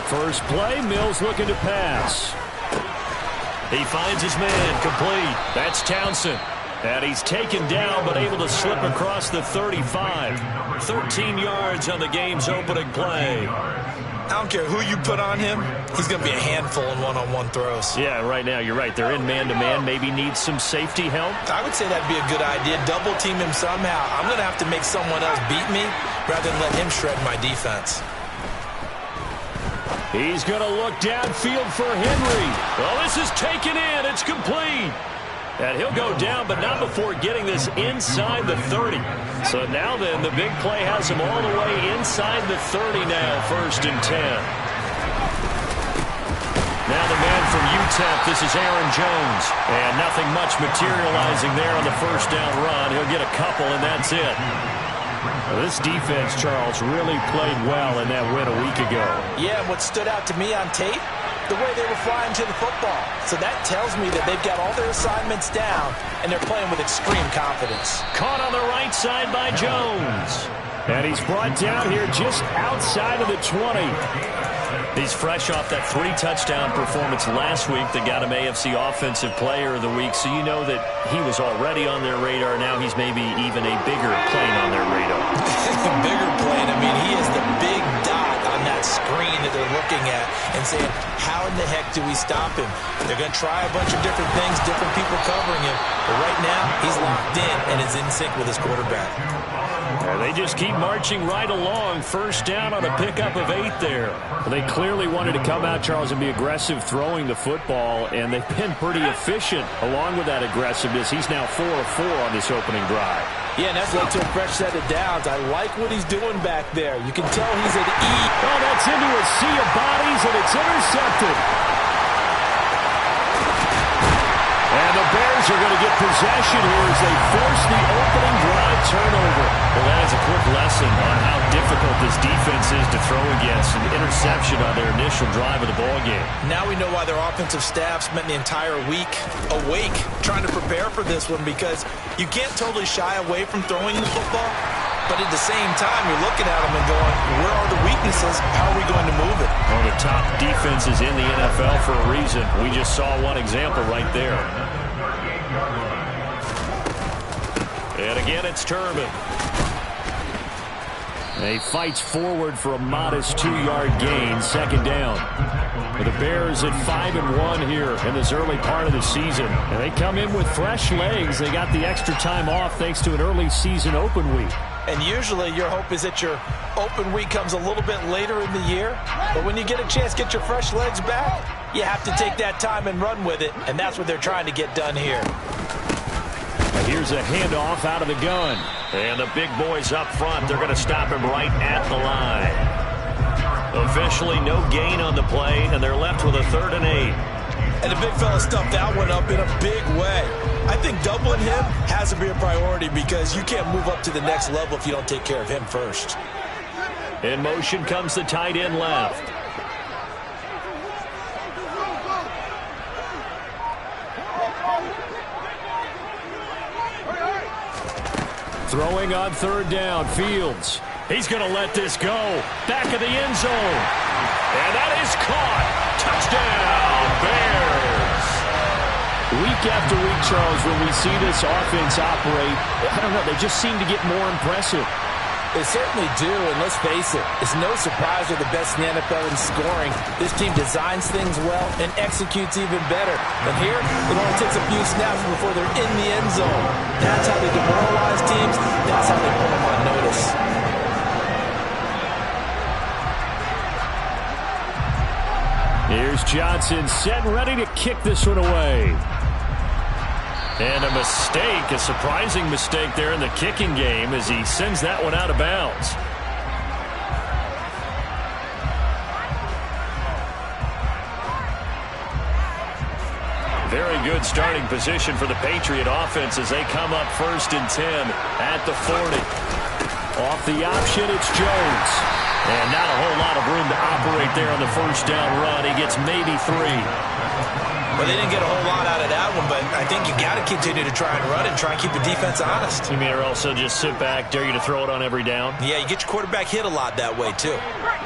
First play, Mills looking to pass. He finds his man, complete. That's Townsend. And he's taken down, but able to slip across the 35. 13 yards on the game's opening play. I don't care who you put on him, he's going to be a handful in one-on-one throws. Yeah, right now, you're right. They're in man-to-man, maybe needs some safety help. I would say that'd be a good idea. Double team him somehow. I'm going to have to make someone else beat me rather than let him shred my defense. He's going to look downfield for Henry. Well, this is taken in. It's complete. And he'll go down, but not before getting this inside the 30. So now then, the big play has him all the way inside the 30 now, 1st and 10. Now the man from UTEP, this is Aaron Jones. And nothing much materializing there on the first down run. He'll get a couple, and that's it. Well, this defense, Charles, really played well in that win a week ago. Yeah, and what stood out to me on tape, the way they were flying to the football. So that tells me that they've got all their assignments down, and they're playing with extreme confidence. Caught on the right side by Jones. And he's brought down here just outside of the 20. He's fresh off that 3-touchdown performance last week that got him AFC Offensive Player of the Week, so you know that he was already on their radar. Now he's maybe even a bigger plane on their radar. Bigger plane. I mean, he is the big dot on that screen that they're looking at and saying, how in the heck do we stop him? They're going to try a bunch of different things, different people covering him. But right now, he's locked in and is in sync with his quarterback. They just keep marching right along. First down on a pickup of 8 there. They clearly wanted to come out, Charles, and be aggressive throwing the football, and they've been pretty efficient along with that aggressiveness. He's now 4 of 4 on this opening drive. Yeah, and that's led to a fresh set of downs. I like what he's doing back there. You can tell he's at E. Oh, that's into a sea of bodies, and it's intercepted. And the Bears are going to get possession here as they force the opening drive turnover. Well, that is a quick lesson on how difficult this defense is to throw against. An interception on their initial drive of the ballgame. Now we know why their offensive staff spent the entire week awake trying to prepare for this one, because you can't totally shy away from throwing the football, but at the same time, you're looking at them and going, where are the weaknesses? How are we going to move it? One of the top defenses in the NFL for a reason. We just saw one example right there. And again, it's Turbin. He fights forward for a modest 2-yard gain, 2nd down. The Bears at 5-1 here in this early part of the season. And they come in with fresh legs. They got the extra time off thanks to an early season open week. And usually your hope is that your open week comes a little bit later in the year. But when you get a chance to get your fresh legs back, you have to take that time and run with it. And that's what they're trying to get done here. Here's a handoff out of the gun. And the big boys up front, they're going to stop him right at the line. Officially no gain on the play, and they're left with a 3rd and 8. And the big fella stuffed that one up in a big way. I think doubling him has to be a priority, because you can't move up to the next level if you don't take care of him first. In motion comes the tight end left. Throwing on 3rd down, Fields. He's going to let this go. Back of the end zone. And that is caught. Touchdown, Bears. Week after week, Charles, when we see this offense operate, I don't know, they just seem to get more impressive. They certainly do, and let's face it, it's no surprise they're the best in the NFL in scoring. This team designs things well and executes even better. And here, it only takes a few snaps before they're in the end zone. That's how they demoralize teams. That's how they put them on notice. Here's Johnson set and ready to kick this one away. And a mistake, a surprising mistake there in the kicking game as he sends that one out of bounds. Very good starting position for the Patriot offense as they come up 1st and 10 at the 40. Off the option, it's Jones. And not a whole lot of room to operate there on the first down run. He gets maybe 3. Well, they didn't get a whole lot out of that one, but I think you got to continue to try and run and try and keep the defense honest. You mean or also just sit back, dare you to throw it on every down? Yeah, you get your quarterback hit a lot that way, too.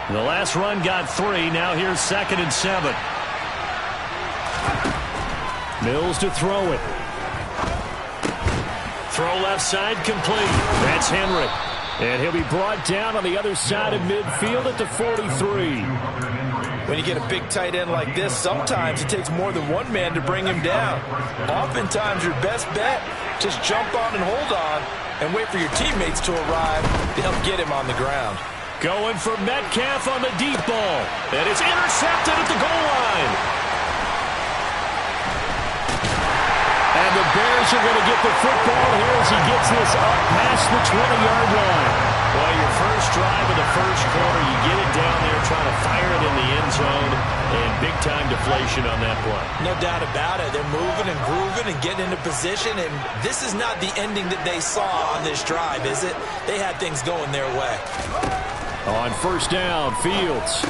The last run got 3. Now here's 2nd and 7. Mills to throw it. Throw left side complete. That's Henry. And he'll be brought down on the other side of midfield at the 43. When you get a big tight end like this, sometimes it takes more than one man to bring him down. Oftentimes your best bet, just jump on and hold on and wait for your teammates to arrive to help get him on the ground. Going for Metcalf on the deep ball. And it's intercepted at the goal line. And the Bears are going to get the football here as he gets this up past the 20-yard line. Well, your first drive of the first quarter, you get it down there trying to fire it in the end zone, and big-time deflation on that play. No doubt about it. They're moving and grooving and getting into position, and this is not the ending that they saw on this drive, is it? They had things going their way. On first down, Fields.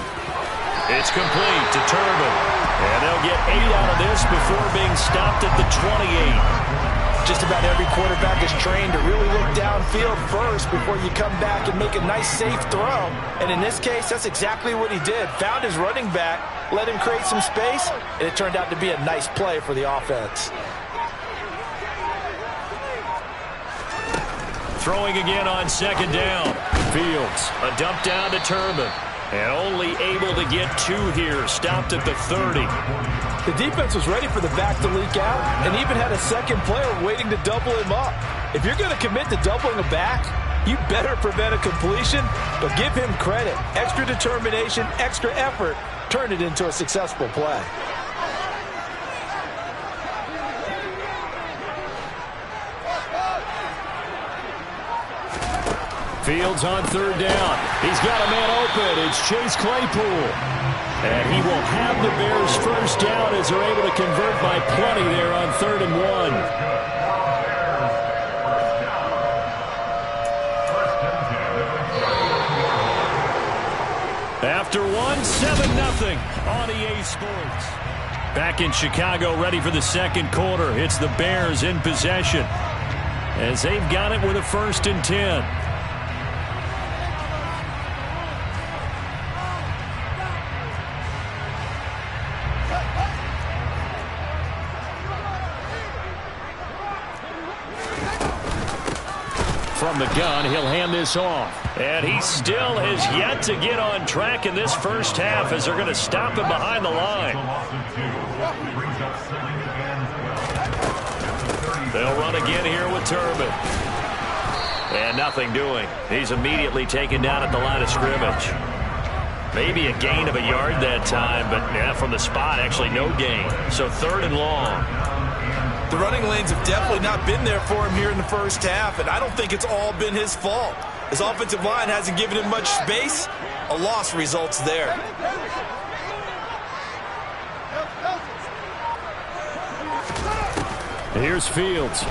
It's complete to Turbin. And they'll get 8 out of this before being stopped at the 28. Just about every quarterback is trained to really look downfield first before you come back and make a nice, safe throw. And in this case, that's exactly what he did. Found his running back, let him create some space, and it turned out to be a nice play for the offense. Throwing again on 2nd down. Fields, a dump down to Turbin. And only able to get 2 here, stopped at the 30. The defense was ready for the back to leak out and even had a second player waiting to double him up. If you're going to commit to doubling a back, you better prevent a completion, but give him credit. Extra determination, extra effort, turn it into a successful play. Fields on 3rd down. He's got a man open. It's Chase Claypool. And he will have the Bears first down as they're able to convert by plenty there on 3rd and 1. After 1, 7-0 on EA Sports. Back in Chicago, ready for the second quarter. It's the Bears in possession as they've got it with a 1st and 10. From the gun, he'll hand this off. And he still has yet to get on track in this first half as they're going to stop him behind the line. They'll run again here with Turbin. And nothing doing. He's immediately taken down at the line of scrimmage. Maybe a gain of a yard that time, but yeah, from the spot, actually no gain. So 3rd and long. The running lanes have definitely not been there for him here in the first half, and I don't think it's all been his fault. His offensive line hasn't given him much space. A loss results there. Here's Fields.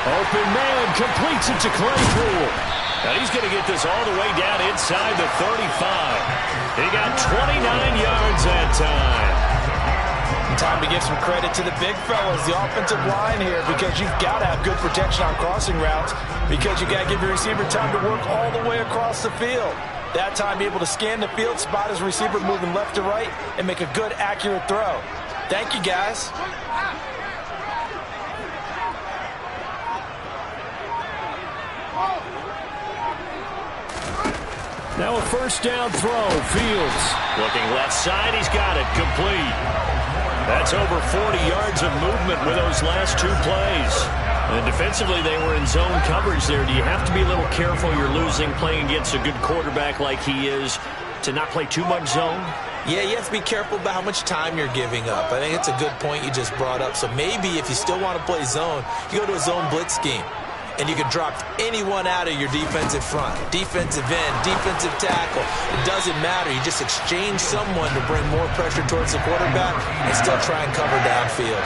Open man, completes it to Claypool. Now he's going to get this all the way down inside the 35. He got 29 yards that time. Time to give some credit to the big fellas, the offensive line here, because you've got to have good protection on crossing routes, because you got to give your receiver time to work all the way across the field. That time, be able to scan the field, spot his receiver moving left to right, and make a good, accurate throw. Thank you, guys. Now a first down throw. Fields looking left side. He's got it complete. That's over 40 yards of movement with those last 2 plays. And defensively, they were in zone coverage there. Do you have to be a little careful? You're losing playing against a good quarterback like he is to not play too much zone? Yeah, you have to be careful about how much time you're giving up. I think it's a good point you just brought up. So maybe if you still want to play zone, you go to a zone blitz scheme. And you can drop anyone out of your defensive front. Defensive end, defensive tackle. It doesn't matter. You just exchange someone to bring more pressure towards the quarterback and still try and cover downfield.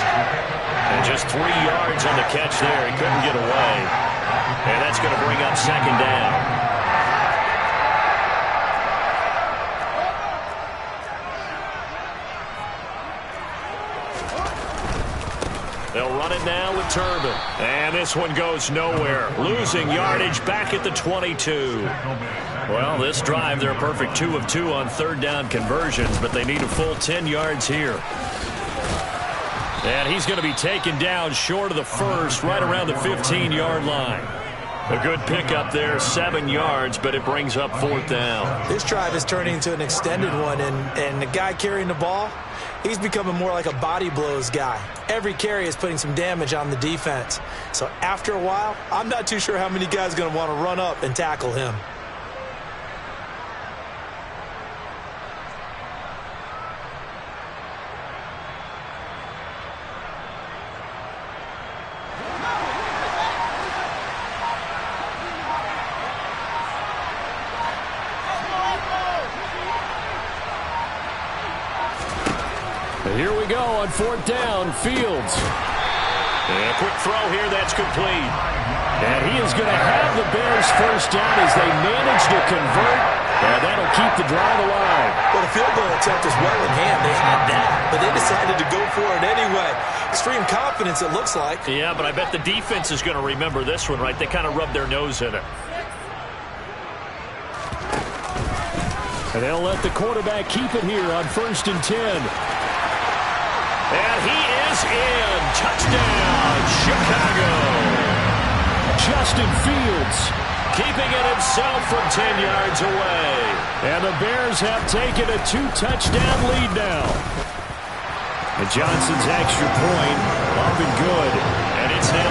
And just 3 yards on the catch there. He couldn't get away. And that's going to bring up 2nd down. They'll run on it now with Turbin. And this one goes nowhere. Losing yardage back at the 22. Well, this drive, they're a perfect 2 of 2 on third down conversions, but they need a full 10 yards here. And he's going to be taken down short of the first, right around the 15-yard line. A good pickup there, 7 yards, but it brings up fourth down. This drive is turning into an extended one, and the guy carrying the ball, he's becoming more like a body blows guy. Every carry is putting some damage on the defense. So after a while, I'm not too sure how many guys are going to want to run up and tackle him. Here we go on fourth down, Fields. And a quick throw here, that's complete. And he is going to have the Bears first down as they manage to convert. And that'll keep the drive alive. Well, the field goal attempt was well in hand. They had that, but they decided to go for it anyway. Extreme confidence, it looks like. Yeah, but I bet the defense is going to remember this one, right? They kind of rubbed their nose in it. And they'll let the quarterback keep it here on 1st and 10. And he is in. Touchdown, Chicago. Justin Fields keeping it himself from 10 yards away. And the Bears have taken a 2-touchdown lead now. And Johnson's extra point up and good. And it's now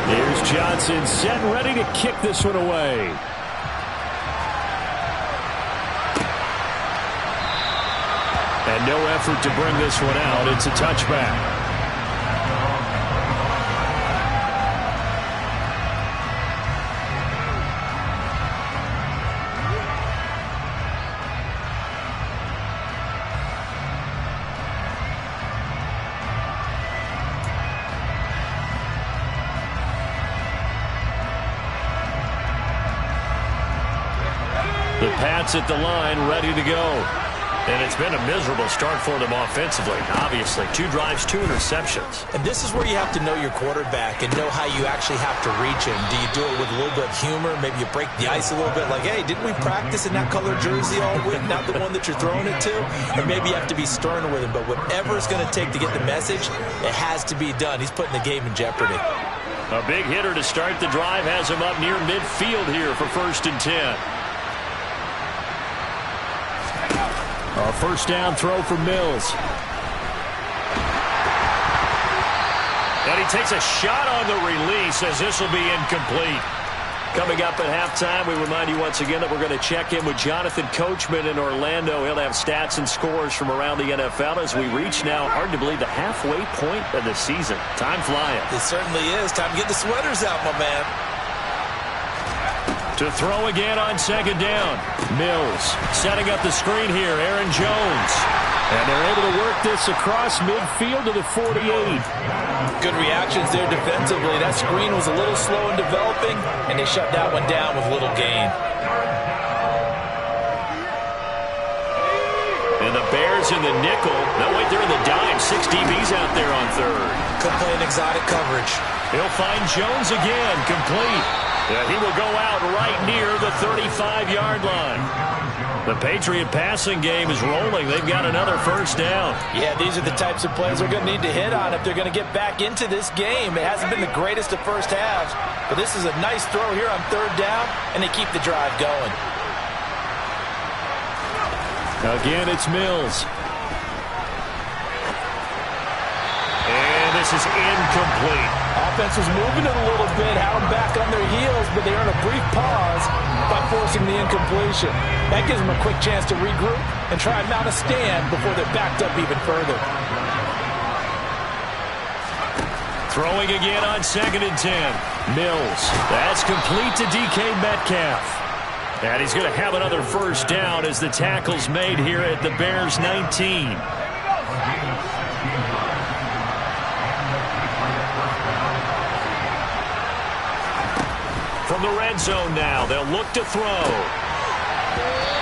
14-0. Here's Johnson set and ready to kick this one away. And no effort to bring this one out. It's a touchback. The Pats at the line, ready to go. And it's been a miserable start for them offensively. Obviously, 2 drives, 2 interceptions. And this is where you have to know your quarterback and know how you actually have to reach him. Do you do it with a little bit of humor? Maybe you break the ice a little bit like, hey, didn't we practice in that color jersey all week, not the one that you're throwing it to? Or maybe you have to be stern with him. But whatever it's going to take to get the message, it has to be done. He's putting the game in jeopardy. A big hitter to start the drive has him up near midfield here for 1st and 10. A first down throw for Mills. And he takes a shot on the release as this will be incomplete. Coming up at halftime, we remind you once again that we're going to check in with Jonathan Coachman in Orlando. He'll have stats and scores from around the NFL as we reach now, hard to believe, the halfway point of the season. Time flying. It certainly is. Time to get the sweaters out, my man. To throw again on 2nd down. Mills setting up the screen here. Aaron Jones. And they're able to work this across midfield to the 48. Good reactions there defensively. That screen was a little slow in developing, and they shut that one down with little gain. And the Bears in the nickel. No, wait, they're in the dime. 6 DBs out there on 3rd. Could play an exotic coverage. He'll find Jones again. Complete. Yeah, he will go out right near the 35-yard line. The Patriot passing game is rolling. They've got another first down. Yeah, these are the types of plays they're going to need to hit on if they're going to get back into this game. It hasn't been the greatest of first halves, but this is a nice throw here on 3rd down, and they keep the drive going. Again, it's Mills. And this is incomplete. Offense was moving it a little bit, had them back on their heels, but they earn a brief pause by forcing the incompletion. That gives them a quick chance to regroup and try and mount a stand before they're backed up even further. Throwing again on 2nd and 10. Mills. That's complete to DK Metcalf. And he's going to have another first down as the tackle's made here at the Bears 19. From the red zone now, they'll look to throw.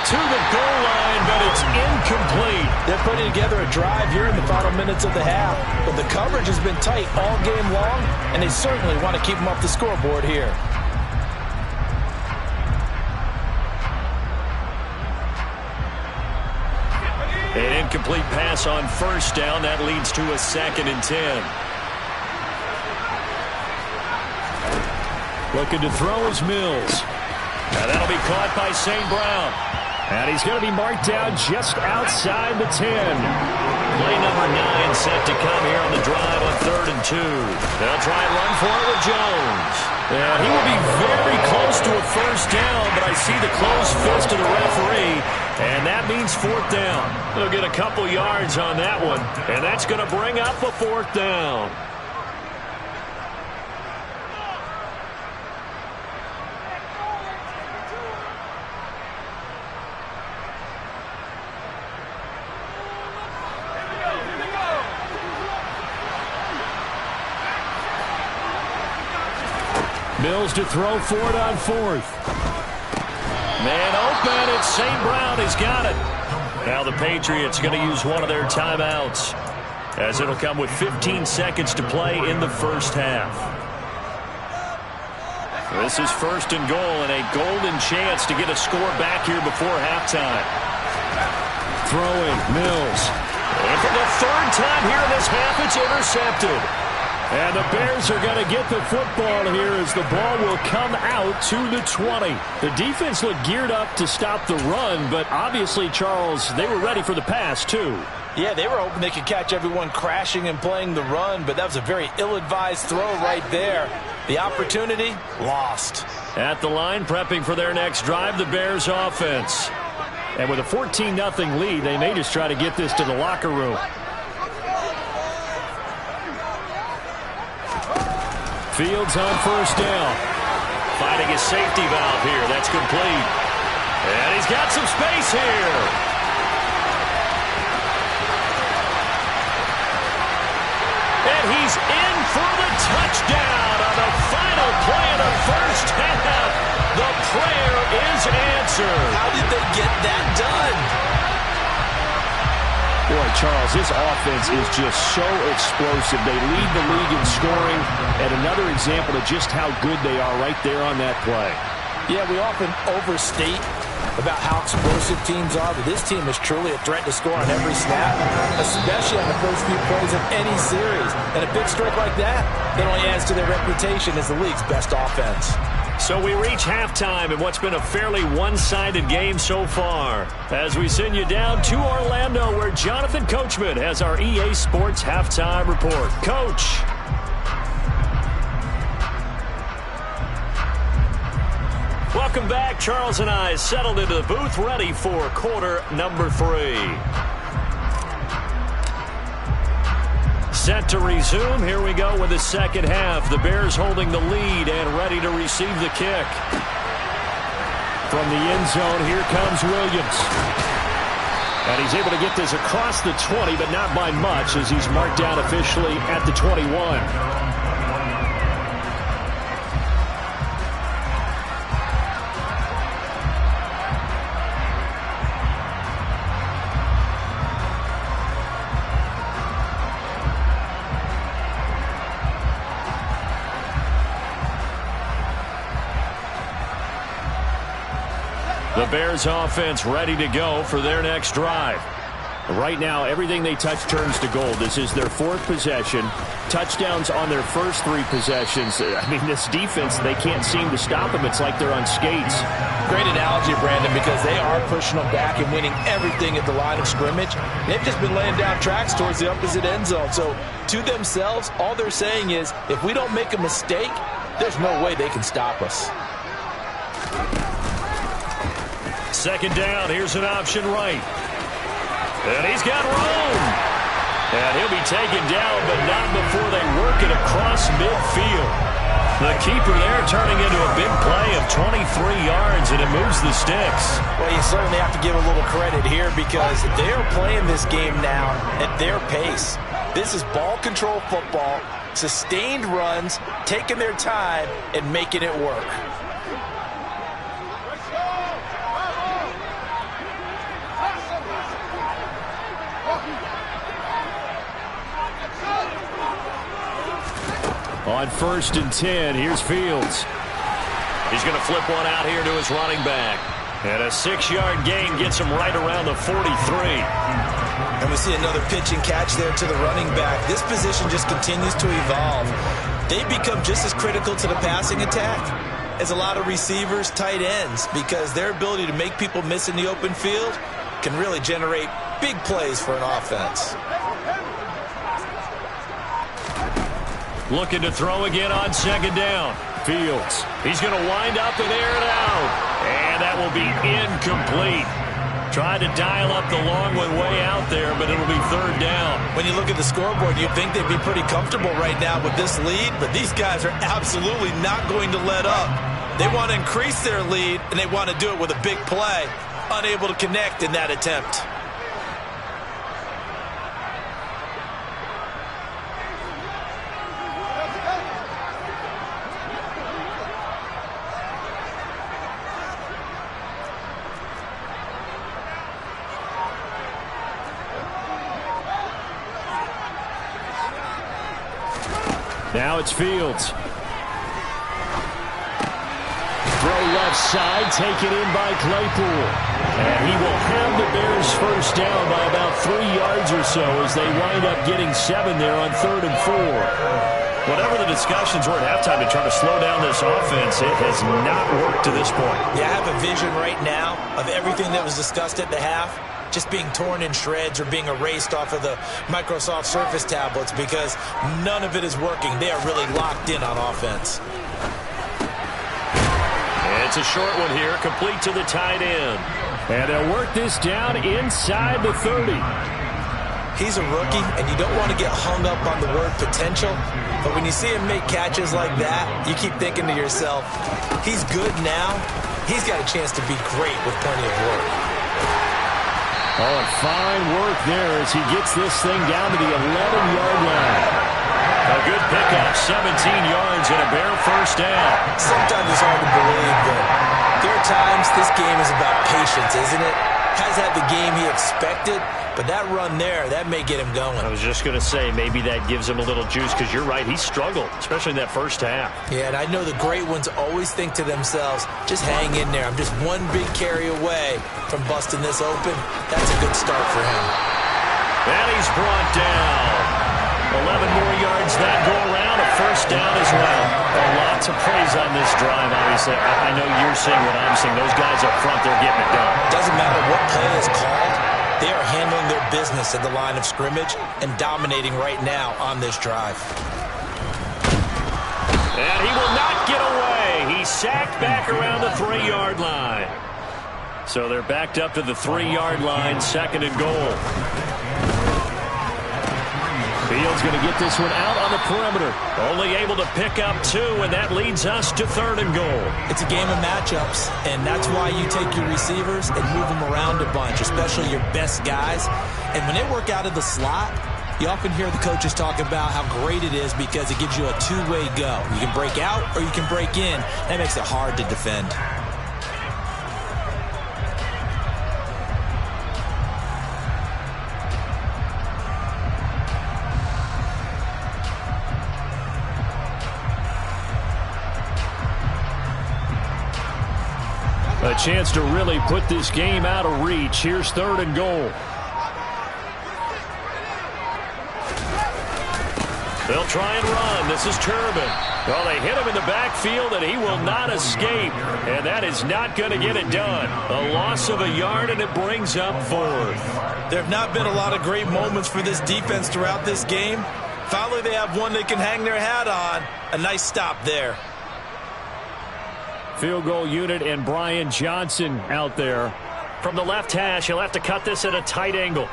to the goal line, but it's incomplete. They're putting together a drive here in the final minutes of the half, but the coverage has been tight all game long, and they certainly want to keep them off the scoreboard here. An incomplete pass on first down. That leads to a 2nd and 10. Looking to throw is Mills. Now that'll be caught by St. Brown. And he's going to be marked down just outside the 10. Play number 9 set to come here on the drive on 3rd and 2. They'll try and run for it with Jones. And he will be very close to a first down, but I see the closed fist of the referee, and that means 4th down. They'll get a couple yards on that one, and that's going to bring up a 4th down. Mills to throw for it on 4th. Man open, it's St. Brown. He's got it. Now the Patriots going to use one of their timeouts, as it'll come with 15 seconds to play in the first half. This is 1st and goal, and a golden chance to get a score back here before halftime. Throwing, Mills. And for the 3rd time here in this half, it's intercepted. And the Bears are going to get the football here as the ball will come out to the 20. The defense looked geared up to stop the run, but obviously, Charles, they were ready for the pass, too. Yeah, they were hoping they could catch everyone crashing and playing the run, but that was a very ill-advised throw right there. The opportunity, lost. At the line, prepping for their next drive, the Bears offense. And with a 14-0 lead, they may just try to get this to the locker room. Fields on first down. Finding his safety valve here. That's complete. And he's got some space here. And he's in for the touchdown on the final play of the first half. The prayer is answered. How did they get that done? Boy, Charles, this offense is just so explosive. They lead the league in scoring, and another example of just how good they are right there on that play. Yeah, we often overstate about how explosive teams are, but this team is truly a threat to score on every snap, especially on the first few plays of any series. And a big strike like that only adds to their reputation as the league's best offense. So we reach halftime in what's been a fairly one-sided game so far, as we send you down to Orlando, where Jonathan Coachman has our EA Sports Halftime Report. Coach. Welcome back. Charles and I settled into the booth, ready for quarter number 3. Set to resume. Here we go with the second half. The Bears holding the lead and ready to receive the kick. From the end zone, here comes Williams. And he's able to get this across the 20, but not by much, as he's marked down officially at the 21. The Bears offense ready to go for their next drive. Right now, everything they touch turns to gold. This is their 4th possession. Touchdowns on their first 3 possessions. I mean, this defense, they can't seem to stop them. It's like they're on skates. Great analogy, Brandon, because they are pushing them back and winning everything at the line of scrimmage. They've just been laying down tracks towards the opposite end zone. So, to themselves, all they're saying is, if we don't make a mistake, there's no way they can stop us. Second down, here's an option right. And he's got room. And he'll be taken down, but not before they work it across midfield. The keeper there turning into a big play of 23 yards, and it moves the sticks. Well, you certainly have to give a little credit here because they're playing this game now at their pace. This is ball control football, sustained runs, taking their time, and making it work. On 1st and 10, here's Fields. He's going to flip one out here to his running back. And a 6-yard gain gets him right around the 43. And we see another pitch and catch there to the running back. This position just continues to evolve. They become just as critical to the passing attack as a lot of receivers, tight ends, because their ability to make people miss in the open field can really generate big plays for an offense. Looking to throw again on 2nd down. Fields. He's going to wind up and air it out. And that will be incomplete. Tried to dial up the long one way out there, but it'll be 3rd down. When you look at the scoreboard, you'd think they'd be pretty comfortable right now with this lead, but these guys are absolutely not going to let up. They want to increase their lead, and they want to do it with a big play. Unable to connect in that attempt. Now it's Fields. Throw left side, taken in by Claypool. And he will have the Bears 1st down by about 3 yards or so as they wind up getting 7 there on 3rd and 4. Whatever the discussions were at halftime to try to slow down this offense, it has not worked to this point. Yeah, I have a vision right now of everything that was discussed at the half just being torn in shreds or being erased off of the Microsoft Surface tablets because none of it is working. They are really locked in on offense. And it's a short one here, complete to the tight end. And they'll work this down inside the 30. He's a rookie, and you don't want to get hung up on the word potential. But when you see him make catches like that, you keep thinking to yourself, he's good now. He's got a chance to be great with plenty of work. Oh, and fine work there as he gets this thing down to the 11-yard line. A good pickup, 17 yards and a Bear 1st down. Sometimes it's hard to believe, but there are times this game is about patience, isn't it? Has had the game he expected, but that run there, that may get him going. I was just going to say, maybe that gives him a little juice because you're right, he struggled, especially in that 1st half. Yeah, and I know the great ones always think to themselves, just hang in there. I'm just one big carry away from busting this open. That's a good start for him. And he's brought down. 11 more yards that go around, a 1st down as well. Lots of praise on this drive, obviously. I know you're seeing what I'm seeing. Those guys up front, they're getting it done. Doesn't matter what play is called. They are handling their business at the line of scrimmage and dominating right now on this drive. And he will not get away. He's sacked back around the 3-yard line. So they're backed up to the 3-yard line, 2nd and goal. Fields going to get this one out on the perimeter. Only able to pick up 2, and that leads us to 3rd and goal. It's a game of matchups, and that's why you take your receivers and move them around a bunch, especially your best guys. And when they work out of the slot, you often hear the coaches talk about how great it is because it gives you a two-way go. You can break out or you can break in. That makes it hard to defend. A chance to really put this game out of reach. Here's 3rd and goal. They'll try and run. This is Turbin. Well, they hit him in the backfield, and he will not escape. And that is not going to get it done. A loss of a yard, and it brings up 4th. There have not been a lot of great moments for this defense throughout this game. Finally, they have one they can hang their hat on. A nice stop there. Field goal unit and Brian Johnson out there. From the left hash, he'll have to cut this at a tight angle.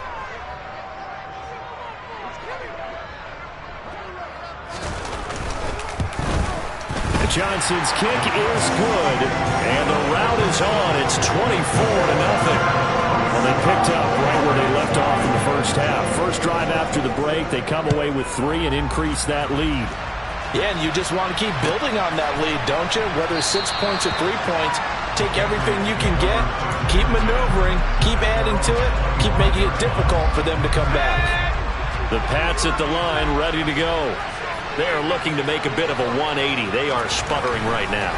Johnson's kick is good, and the route is on. It's 24-0. Well, they picked up right where they left off in the 1st half. First drive after the break, they come away with 3 and increase that lead. Yeah, and you just want to keep building on that lead, don't you? Whether it's 6 points or 3 points, take everything you can get, keep maneuvering, keep adding to it, keep making it difficult for them to come back. The Pats at the line, ready to go. They are looking to make a bit of a 180. They are sputtering right now.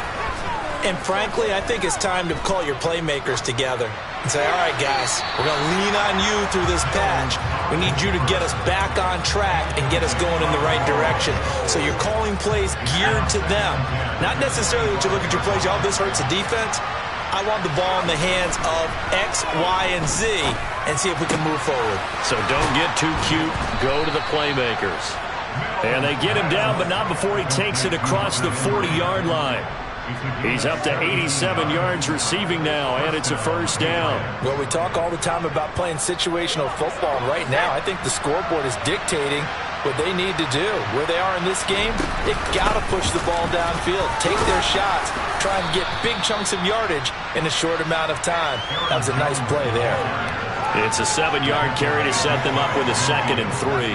And frankly, I think it's time to call your playmakers together and say, all right, guys, we're going to lean on you through this patch. We need you to get us back on track and get us going in the right direction. So you're calling plays geared to them. Not necessarily that you look at your plays, oh, this hurts the defense. I want the ball in the hands of X, Y, and Z and see if we can move forward. So don't get too cute. Go to the playmakers. And they get him down, but not before he takes it across the 40-yard line. He's up to 87 yards receiving now, and it's a first down. Well, we talk all the time about playing situational football. Right now, I think the scoreboard is dictating what they need to do. Where they are in this game, they've got to push the ball downfield, take their shots, try and get big chunks of yardage in a short amount of time. That was a nice play there. It's a 7-yard carry to set them up with a 2nd and 3.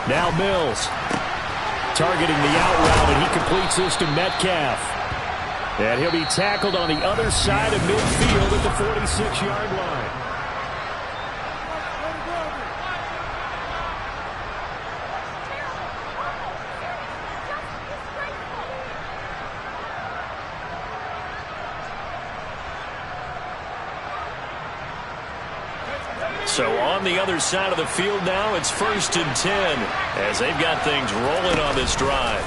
Now Mills targeting the out route, and he completes this to Metcalf. And he'll be tackled on the other side of midfield at the 46-yard line. So on the other side of the field now, it's 1st and 10 as they've got things rolling on this drive.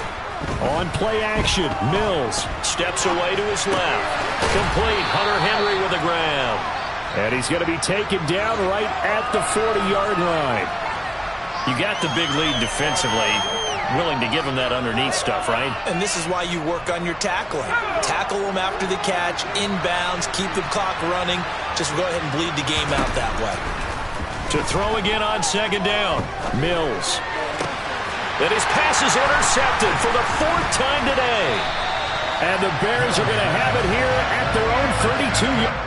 On play action, Mills steps away to his left. Complete, Hunter Henry with a grab. And he's going to be taken down right at the 40-yard line. You got the big lead defensively. Willing to give him that underneath stuff, right? And this is why you work on your tackling. Tackle them after the catch, inbounds, keep the clock running. Just go ahead and bleed the game out that way. To throw again on 2nd down, Mills. And his pass is intercepted for the 4th time today. And the Bears are going to have it here at their own 32-yard.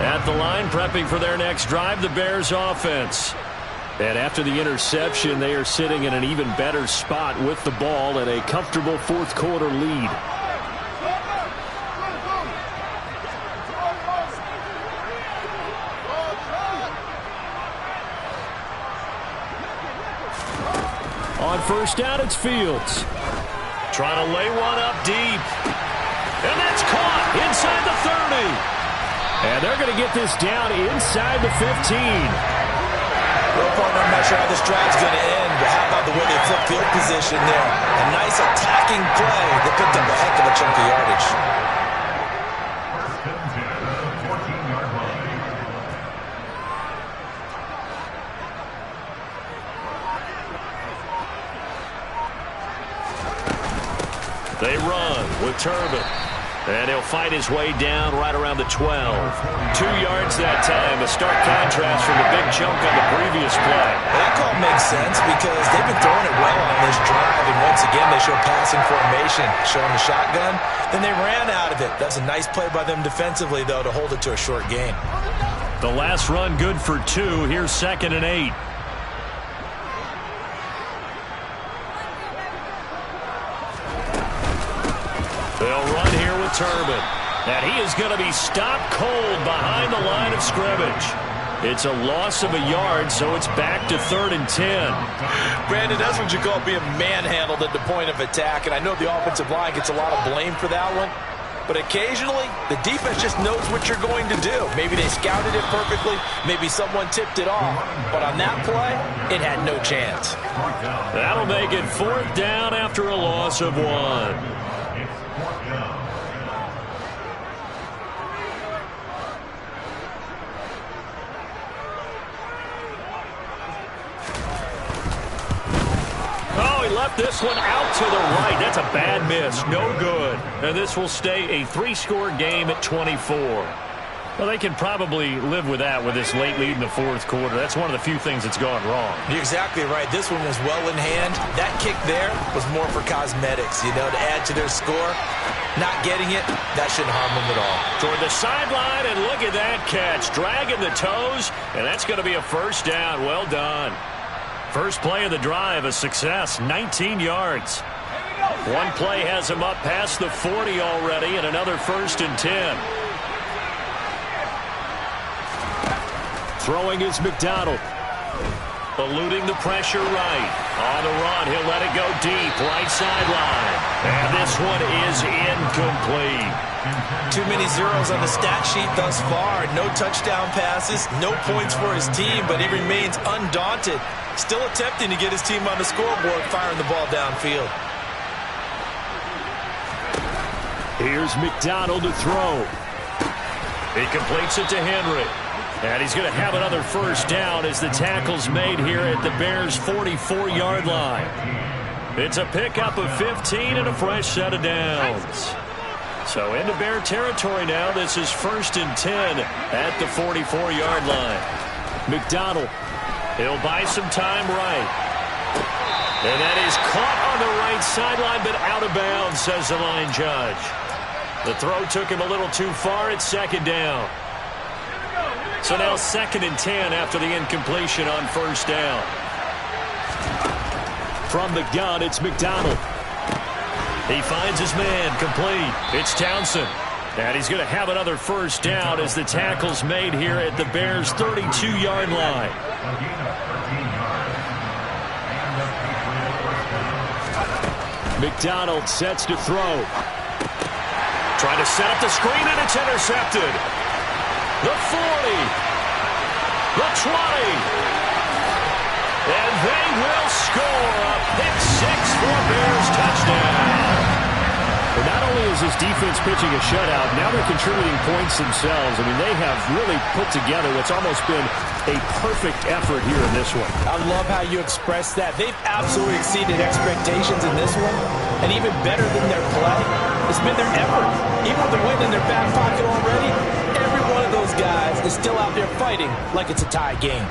At the line, prepping for their next drive, the Bears offense. And after the interception, they are sitting in an even better spot with the ball and a comfortable 4th quarter lead. On 1st down, it's Fields. Trying to lay one up deep. And that's caught inside the 30. And they're going to get this down inside the 15. Well, partner, I'm not sure how this drive's going to end, but how about the way they flip field position there? A nice attacking play that picked up a heck of a chunk of yardage. They run with Turbin. And he'll fight his way down right around the 12. 2 yards that time, a stark contrast from the big chunk on the previous play. Well, that call makes sense because they've been throwing it well on this drive, and once again they show passing formation, showing the shotgun. Then they ran out of it. That's a nice play by them defensively, though, to hold it to a short gain. The last run good for 2. Here's 2nd and 8. They'll run here with Turbin. And he is going to be stopped cold behind the line of scrimmage. It's a loss of a yard, so it's back to 3rd and 10. Brandon, that's what you call being manhandled at the point of attack. And I know the offensive line gets a lot of blame for that one. But occasionally, the defense just knows what you're going to do. Maybe they scouted it perfectly. Maybe someone tipped it off. But on that play, it had no chance. That'll make it 4th down after a loss of 1. Left this one out to the right. That's a bad miss. No good. And this will stay a 3-score game at 24. Well, they can probably live with that with this late lead in the 4th quarter. That's one of the few things that's gone wrong. You're exactly right. This one was well in hand. That kick there was more for cosmetics, to add to their score. Not getting it, that shouldn't harm him at all. Toward the sideline, and look at that catch. Dragging the toes, and that's going to be a first down. Well done. First play of the drive, a success, 19 yards. One play has him up past the 40 already, and another 1st and 10. Throwing is McDonald. Eluding the pressure right. On the run, he'll let it go deep, right sideline. And this one is incomplete. Too many zeros on the stat sheet thus far. No touchdown passes, no points for his team, but he remains undaunted. Still attempting to get his team on the scoreboard, firing the ball downfield. Here's McDonald to throw. He completes it to Henry. And he's going to have another first down as the tackle's made here at the Bears' 44-yard line. It's a pickup of 15 and a fresh set of downs. So into Bear territory now. This is 1st and 10 at the 44-yard line. McDonald, he'll buy some time right. And that is caught on the right sideline, but out of bounds, says the line judge. The throw took him a little too far. It's 2nd down. So now 2nd and 10 after the incompletion on 1st down. From the gun, it's McDonald. He finds his man, complete. It's Townsend. And he's going to have another first down as the tackle's made here at the Bears' 32-yard line. McDonald sets to throw. Trying to set up the screen, and it's intercepted. The 40, the 20, and they will score a pick-6 for Bears touchdown. But not only is this defense pitching a shutout, now they're contributing points themselves. I mean, they have really put together what's almost been a perfect effort here in this one. I love how you express that. They've absolutely exceeded expectations in this one, and even better than their play, it's been their effort. Even with the win in their back pocket already, every one of those guys is still out there fighting like it's a tie game.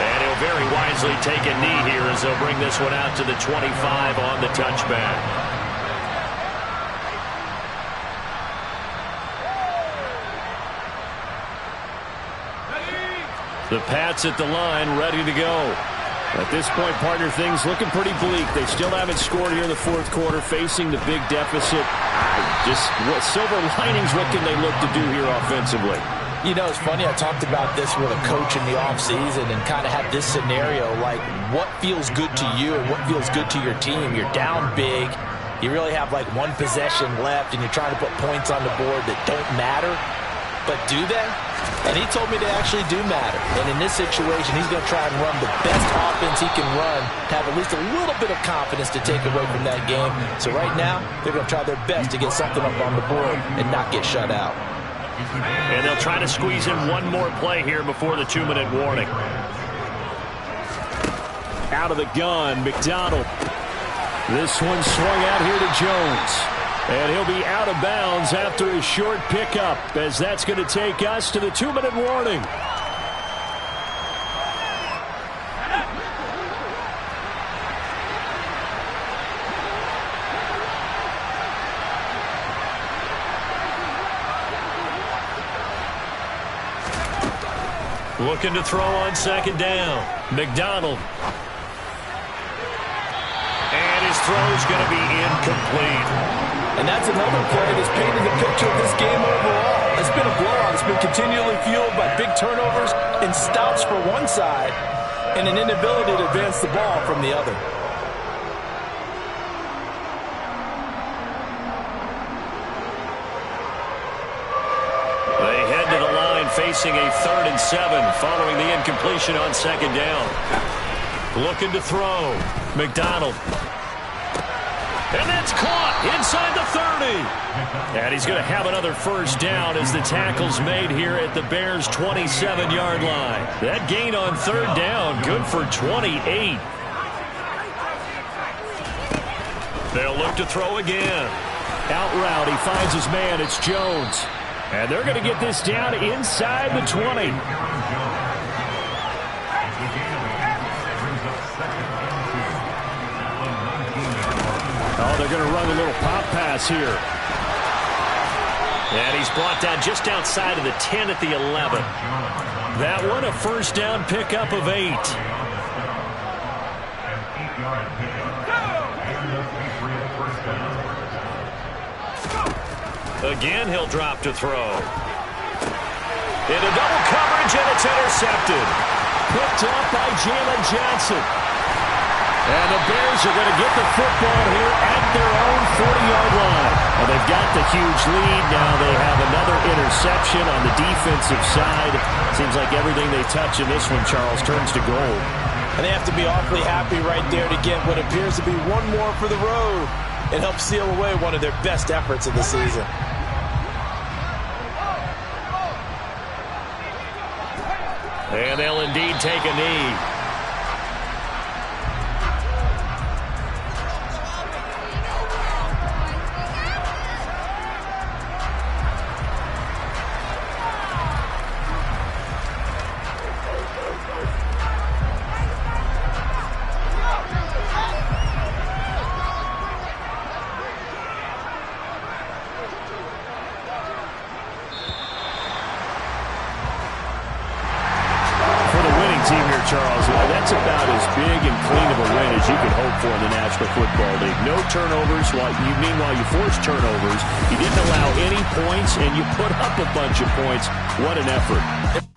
And he'll very wisely take a knee here as they'll bring this one out to the 25 on the touchback. The Pats at the line, ready to go. At this point, partner, things looking pretty bleak. They still haven't scored here in the 4th quarter, facing the big deficit. Just what silver linings, what can they look to do here offensively? You know, it's funny, I talked about this with a coach in the offseason and kind of had this scenario, like what feels good to you and what feels good to your team. You're down big. You really have like one possession left, and you're trying to put points on the board that don't matter. But do they? And he told me they actually do matter. And in this situation, he's going to try and run the best offense he can run to have at least a little bit of confidence to take away from that game. So right now, they're going to try their best to get something up on the board and not get shut out. And they'll try to squeeze in one more play here before the 2-minute warning. Out of the gun, McDonald. This one swung out here to Jones. And he'll be out of bounds after a short pickup, as that's going to take us to the 2-minute warning. Looking to throw on 2nd down. McDonald. And his throw's going to be incomplete. And that's another play that's painted the picture of this game overall. It's been a blowout. It's been continually fueled by big turnovers and stops for one side and an inability to advance the ball from the other. They head to the line facing a 3rd and 7 following the incompletion on 2nd down. Looking to throw. McDonald. And that's caught inside the 30. And he's going to have another first down as the tackle's made here at the Bears' 27-yard line. That gain on 3rd down, good for 28. They'll look to throw again. Out route, he finds his man. It's Jones. And they're going to get this down inside the 20. Oh, they're going to run a little pop pass here. And he's brought down just outside of the 10 at the 11. That one a first down pickup of 8. Again, he'll drop to throw. Into double coverage, and it's intercepted. Picked up by Jalen Johnson. And the Bears are going to get the football here at their own 40-yard line. Well, they've got the huge lead. Now they have another interception on the defensive side. Seems like everything they touch in this one, Charles, turns to gold. And they have to be awfully happy right there to get what appears to be one more for the road. It helps seal away one of their best efforts of the season. And they'll indeed take a knee. Charles, well, that's about as big and clean of a win as you could hope for in the National Football League. No turnovers. Meanwhile, you forced turnovers. You didn't allow any points, and you put up a bunch of points. What an effort.